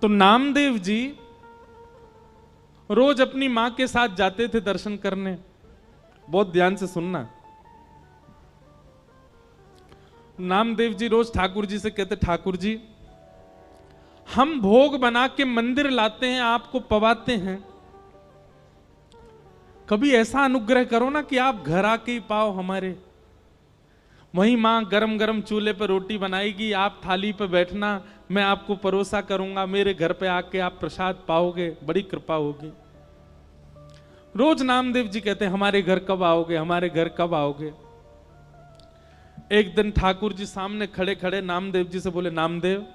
तो नामदेव जी रोज अपनी मां के साथ जाते थे दर्शन करने। बहुत ध्यान से सुनना। नामदेव जी रोज ठाकुर जी से कहते, ठाकुर जी हम भोग बना के मंदिर लाते हैं, आपको पवाते हैं, कभी ऐसा अनुग्रह करो ना कि आप घर आके ही पाओ हमारे। वहीं मां गरम गरम चूल्हे पर रोटी बनाएगी, आप थाली पर बैठना, मैं आपको परोसा करूंगा, मेरे घर पे आके आप प्रसाद पाओगे, बड़ी कृपा होगी। रोज नामदेव जी कहते, हमारे घर कब आओगे, हमारे घर कब आओगे। एक दिन ठाकुर जी सामने खड़े खड़े नामदेव जी से बोले, नामदेव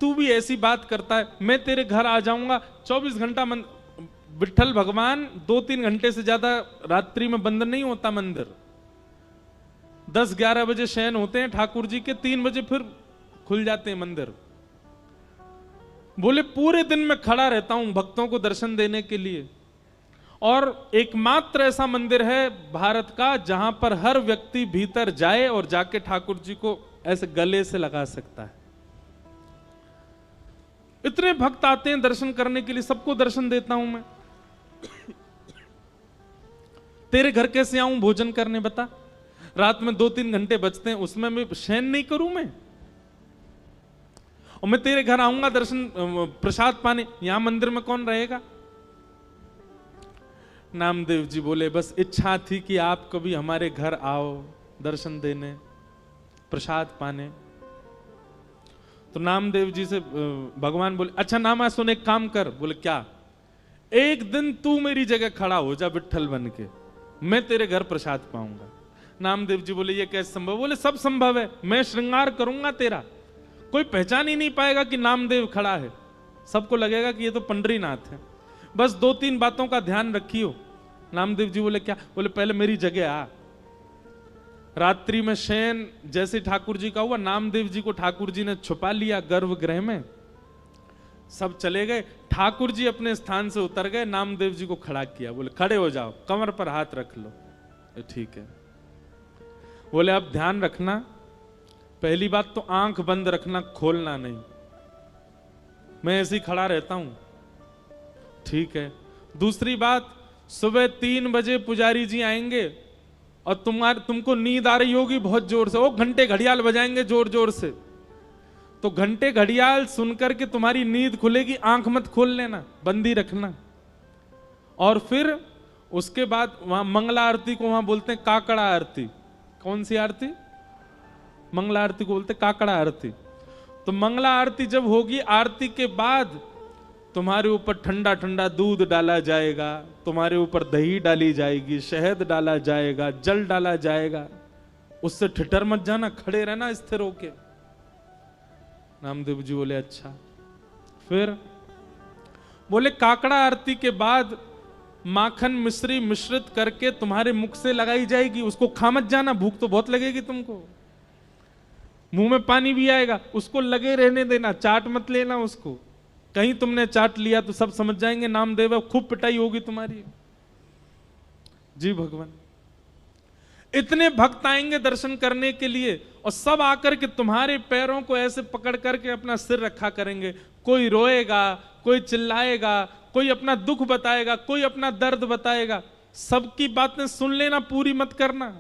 तू भी ऐसी बात करता है, मैं तेरे घर आ जाऊंगा। 24 घंटा विठ्ठल भगवान 2-3 घंटे से ज्यादा रात्रि में बंद नहीं होता मंदिर। 10-11 बजे शयन होते हैं ठाकुर जी के, 3 बजे फिर खुल जाते हैं मंदिर। बोले पूरे दिन में खड़ा रहता हूं भक्तों को दर्शन देने के लिए, और एकमात्र ऐसा मंदिर है भारत का जहां पर हर व्यक्ति भीतर जाए और जाके ठाकुर जी को ऐसे गले से लगा सकता है। इतने भक्त आते हैं दर्शन करने के लिए, सबको दर्शन देता हूं मैं। तेरे घर कैसे आऊं भोजन करने, बता। रात में 2-3 घंटे बचते हैं, उसमें मैं शयन नहीं करूं मैं? और मैं तेरे घर आऊंगा दर्शन प्रसाद पाने, यहां मंदिर में कौन रहेगा? नामदेव जी बोले, बस इच्छा थी कि आप कभी हमारे घर आओ दर्शन देने, प्रसाद पाने। तो नामदेव जी से भगवान बोले, अच्छा नामा सुन, एक काम कर। बोले क्या? एक दिन तू मेरी जगह खड़ा हो जा विठ्ठल बन के, मैं तेरे घर प्रसाद पाऊंगा। नामदेव जी बोले, ये कैसे संभव? बोले सब संभव है, मैं श्रृंगार करूंगा तेरा, कोई पहचान ही नहीं पाएगा कि नामदेव खड़ा है, सबको लगेगा कि ये तो पंडरीनाथ है। बस 2-3 बातों का ध्यान रखियो। नामदेव जी बोले क्या? बोले पहले मेरी जगह आ। रात्रि में शयन जैसे ठाकुर जी का हुआ, नामदेव जी को ठाकुर जी ने छुपा लिया गर्भगृह में। सब चले गए, ठाकुर जी अपने स्थान से उतर गए, नामदेव जी को खड़ा किया। बोले खड़े हो जाओ, कमर पर हाथ रख लो। ठीक है। बोले अब ध्यान रखना, पहली बात तो आंख बंद रखना, खोलना नहीं, मैं ऐसे ही खड़ा रहता हूं। ठीक है। दूसरी बात, सुबह 3 बजे पुजारी जी आएंगे और तुमको नींद आ रही होगी बहुत जोर से, वो घंटे घड़ियाल बजाएंगे जोर जोर से, तो घंटे घड़ियाल सुनकर के तुम्हारी नींद खुलेगी, आंख मत खोल लेना, बंदी रखना। और फिर उसके बाद वहां मंगला आरती को वहां बोलते हैं काकड़ा आरती। कौन सी आरती? मंगला आरती को बोलते काकड़ा आरती। तो मंगला आरती जब होगी, आरती के बाद तुम्हारे ऊपर ठंडा ठंडा दूध डाला जाएगा, तुम्हारे ऊपर दही डाली जाएगी, शहद डाला जाएगा, जल डाला जाएगा। उससे ठिठर मत जाना, खड़े रहना स्थिर होके। नामदेव जी बोले अच्छा। फिर बोले काकड़ा आरती के बाद माखन मिश्री मिश्रित करके तुम्हारे मुख से लगाई जाएगी, उसको खा मत जाना, भूख तो बहुत लगेगी तुमको, मुंह में पानी भी आएगा, उसको लगे रहने देना, चाट मत लेना उसको। कहीं तुमने चाट लिया तो सब समझ जाएंगे नामदेव, खूब पिटाई होगी तुम्हारी। जी भगवान। इतने भक्त आएंगे दर्शन करने के लिए, और सब आकर के तुम्हारे पैरों को ऐसे पकड़ करके अपना सिर रखा करेंगे। कोई रोएगा, कोई चिल्लाएगा, कोई अपना दुख बताएगा, कोई अपना दर्द बताएगा। सबकी बातें सुन लेना, पूरी मत करना,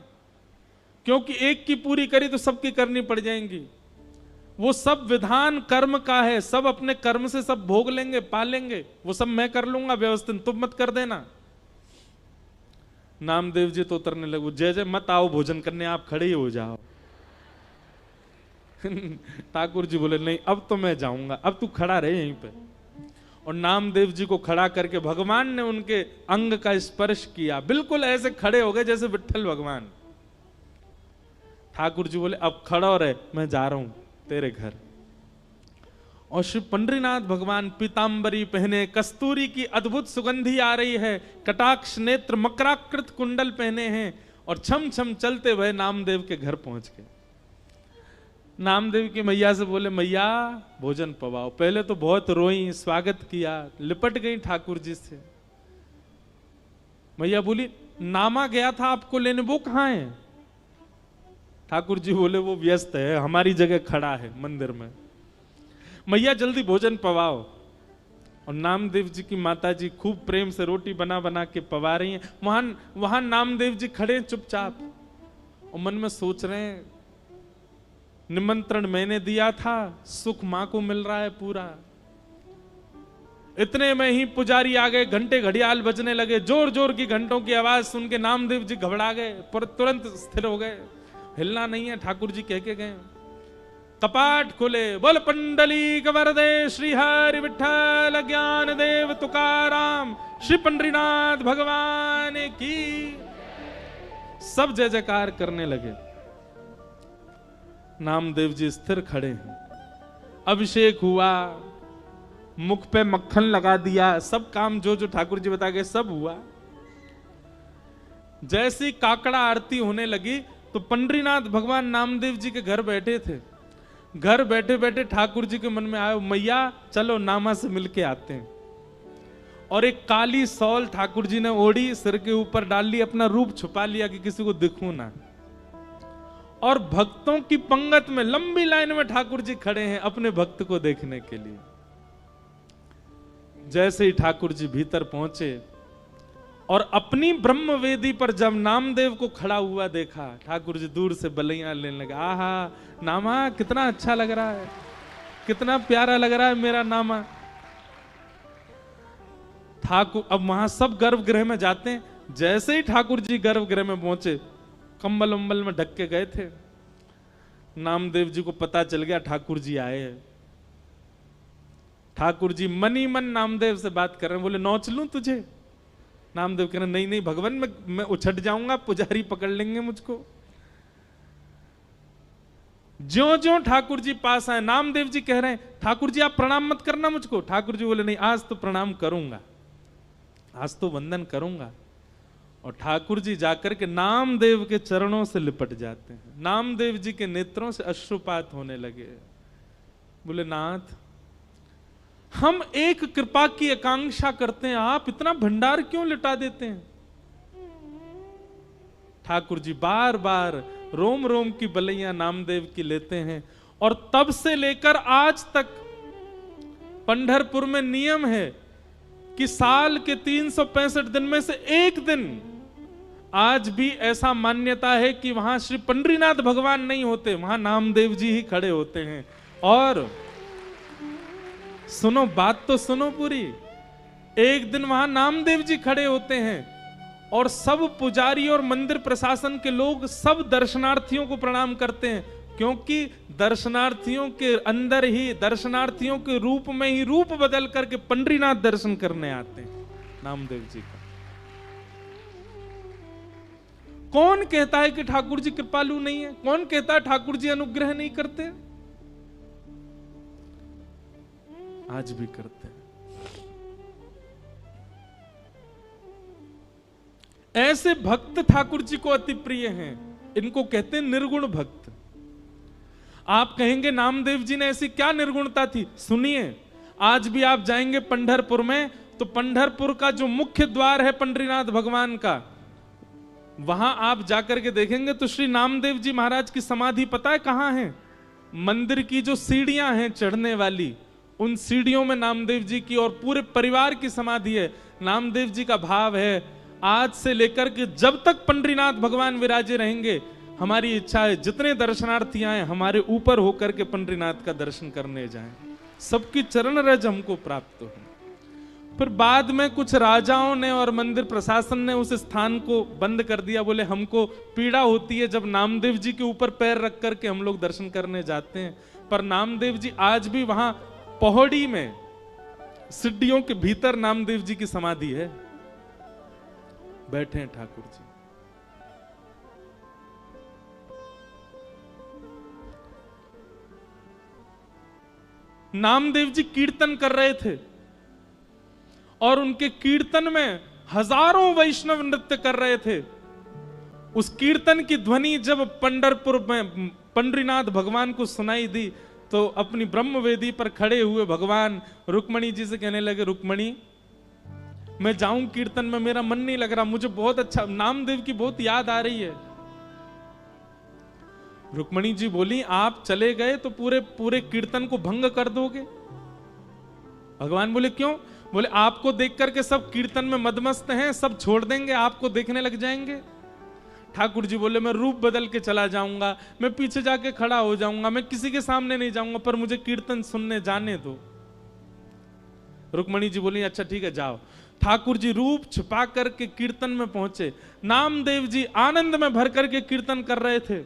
क्योंकि एक की पूरी करी तो सबकी करनी पड़ जाएंगी। वो सब विधान कर्म का है, सब अपने कर्म से सब भोग लेंगे, पालेंगे, वो सब मैं कर लूंगा व्यवस्थित, तुम मत कर देना। नामदेव जी तो उतरने लगे, जय जय मत आओ भोजन करने, आप खड़े ही हो जाओ। ठाकुर जी बोले नहीं, अब तो मैं जाऊंगा, अब तू खड़ा रहे यहीं पे। और नामदेव जी को खड़ा करके भगवान ने उनके अंग का स्पर्श किया, बिल्कुल ऐसे खड़े हो गए जैसे विठ्ठल भगवान। ठाकुर जी बोले अब खड़ा रहे, मैं जा रहा हूं तेरे घर। और श्री पंडरीनाथ भगवान पीतांबरी पहने, कस्तूरी की अद्भुत सुगंधी आ रही है, कटाक्ष नेत्र मकराकृत कुंडल पहने हैं, और छम छम चलते हुए नामदेव के घर पहुंच गए। नामदेव की मैया से बोले मैया भोजन पवाओ। पहले तो बहुत रोई, स्वागत किया, लिपट गई ठाकुर जी से। मैया बोली नामा गया था आपको लेने, वो कहां है? ठाकुर जी बोले वो व्यस्त है, हमारी जगह खड़ा है मंदिर में। मैया जल्दी भोजन पवाओ। और नामदेव जी की माता जी खूब प्रेम से रोटी बना बना के पवा रही हैं। वहां नामदेव जी खड़े चुपचाप और मन में सोच रहे हैं, निमंत्रण मैंने दिया था, सुख मां को मिल रहा है पूरा। इतने में ही पुजारी आ गए, घंटे घड़ियाल बजने लगे, जोर जोर की घंटों की आवाज सुन के नामदेव जी घबरा गए, पर तुरंत स्थिर हो गए। हिलना नहीं है, ठाकुर जी कह के गए। कपाट खुले, बोल पंडलीक वरदे श्री हरि विठ्ठल ज्ञान देव तुकाराम श्री पंडरीनाथ भगवान की। सब जय जयकार करने लगे। नामदेव जी स्थिर खड़े हैं। अभिषेक हुआ, मुख पे मक्खन लगा दिया, सब काम जो जो ठाकुर जी बता गए सब हुआ। जैसी काकड़ा आरती होने लगी तो पंडरीनाथ भगवान नामदेव जी के घर बैठे थे। घर बैठे बैठे ठाकुर जी के मन में आया, मैया चलो नामा से मिलके आते हैं। और एक काली सौल ठाकुर जी ने ओढ़ी, सिर के ऊपर डाल ली, अपना रूप छुपा लिया कि किसी को दिखूं ना। और भक्तों की पंगत में लंबी लाइन में ठाकुर जी खड़े हैं अपने भक्त को देखने के लिए। जैसे ही ठाकुर जी भीतर पहुंचे और अपनी ब्रह्म वेदी पर जब नामदेव को खड़ा हुआ देखा, ठाकुर जी दूर से बलैया लेने लगे। आहा नामा कितना अच्छा लग रहा है, कितना प्यारा लग रहा है मेरा नामा। ठाकुर अब वहां सब गर्भगृह में जाते हैं। जैसे ही ठाकुर जी गर्भगृह में पहुंचे, कंबल उम्बल में ढक के गए थे। नामदेव जी को पता चल गया ठाकुर जी आए हैं। ठाकुर जी मन ही मन नामदेव से बात कर रहे हैं, बोले नौच लूं तुझे। नामदेव कह रहे नहीं नहीं भगवान, मैं उछट जाऊंगा, पुजारी पकड़ लेंगे मुझको। ज्यों ज्यों ठाकुर जी पास आए, नामदेव जी कह रहे हैं ठाकुर जी आप प्रणाम मत करना मुझको। ठाकुर जी बोले नहीं, आज तो प्रणाम करूंगा, आज तो वंदन करूंगा। और ठाकुर जी जाकर के नामदेव के चरणों से लिपट जाते हैं। नामदेव जी के नेत्रों से अश्रुपात होने लगे। बोले नाथ, हम एक कृपा की आकांक्षा करते हैं, आप इतना भंडार क्यों लुटा देते हैं। ठाकुर जी बार बार रोम रोम की बलैया नामदेव की लेते हैं। और तब से लेकर आज तक पंढरपुर में नियम है कि साल के 365 दिन में से एक दिन आज भी ऐसा मान्यता है कि वहां श्री पंडरीनाथ भगवान नहीं होते, वहां नामदेव जी ही खड़े होते हैं। और सुनो बात तो सुनो पूरी, एक दिन वहां नामदेव जी खड़े होते हैं और सब पुजारी और मंदिर प्रशासन के लोग सब दर्शनार्थियों को प्रणाम करते हैं, क्योंकि दर्शनार्थियों के अंदर ही, दर्शनार्थियों के रूप में ही रूप बदल करके पंडरीनाथ दर्शन करने आते हैं नामदेव जी का। कौन कहता है कि ठाकुर जी कृपालु नहीं है? कौन कहता है ठाकुर जी अनुग्रह नहीं करते? आज भी करते हैं। ऐसे भक्त ठाकुर जी को अति प्रिय हैं, इनको कहते हैं निर्गुण भक्त। आप कहेंगे नामदेव जी ने ऐसी क्या निर्गुणता थी? सुनिए, आज भी आप जाएंगे पंढरपुर में तो पंढरपुर का जो मुख्य द्वार है पंडरीनाथ भगवान का, वहां आप जाकर के देखेंगे तो श्री नामदेव जी महाराज की समाधि पता है कहां है? मंदिर की जो सीढ़ियां हैं चढ़ने वाली, उन सीढ़ियों में नामदेव जी की और पूरे परिवार की समाधि है। नामदेव जी का भाव है आज से लेकर के जब तक पंडरीनाथ भगवान विराजे रहेंगे, हमारी इच्छा है जितने दर्शनार्थी आए हमारे ऊपर होकर के पंडरीनाथ का दर्शन करने जाएं, सबकी चरण रज हमको प्राप्त हो। फिर बाद में कुछ राजाओं ने और मंदिर प्रशासन ने उस स्थान को बंद कर दिया, बोले हमको पीड़ा होती है जब नामदेव जी के ऊपर पैर रख करके हम लोग दर्शन करने जाते हैं। पर नामदेव जी आज भी वहां पौड़ी में सिड्डियों के भीतर नामदेव जी की समाधि है, बैठे हैं ठाकुर जी। नामदेव जी कीर्तन कर रहे थे और उनके कीर्तन में हजारों वैष्णव नृत्य कर रहे थे। उस कीर्तन की ध्वनि जब पंढरपुर में पंडरीनाथ भगवान को सुनाई दी तो अपनी ब्रह्म वेदी पर खड़े हुए भगवान रुक्मणी जी से कहने लगे, रुक्मणी मैं जाऊं कीर्तन में, मेरा मन नहीं लग रहा, मुझे बहुत अच्छा नामदेव की बहुत याद आ रही है। रुक्मणी जी बोली आप चले गए तो पूरे पूरे कीर्तन को भंग कर दोगे। भगवान बोले क्यों? बोले आपको देख करके सब कीर्तन में मदमस्त हैं, सब छोड़ देंगे, आपको देखने लग जाएंगे। ठाकुर जी बोले मैं रूप बदल के चला जाऊंगा, मैं पीछे जाके खड़ा हो जाऊंगा, मैं किसी के सामने नहीं जाऊंगा, पर मुझे कीर्तन सुनने जाने दो। रुक्मणी जी बोली अच्छा ठीक है जाओ। ठाकुर जी रूप छिपा करके कीर्तन में पहुंचे। नामदेव जी आनंद में भर करके कीर्तन कर रहे थे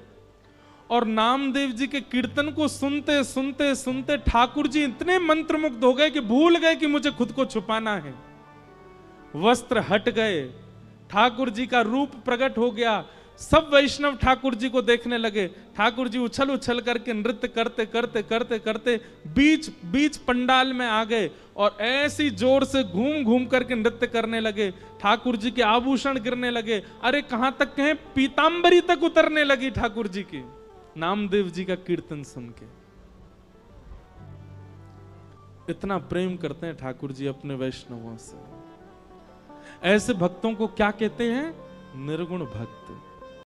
और नामदेव जी के कीर्तन को सुनते सुनते सुनते ठाकुर जी इतने मंत्रमुग्ध हो गए कि भूल गए कि मुझे खुद को छुपाना है। वस्त्र हट गए, ठाकुर जी का रूप प्रकट हो गया। सब वैष्णव ठाकुर जी को देखने लगे। ठाकुर जी उछल उछल करके नृत्य करते करते करते करते बीच बीच पंडाल में आ गए और ऐसी जोर से घूम घूम करके नृत्य करने लगे। ठाकुर जी के आभूषण गिरने लगे, अरे कहां तक कहें पीतांबरी तक उतरने लगी ठाकुर जी की, नामदेव जी का कीर्तन सुन के। इतना प्रेम करते हैं ठाकुर जी अपने वैष्णवों से। ऐसे भक्तों को क्या कहते हैं? निर्गुण भक्त।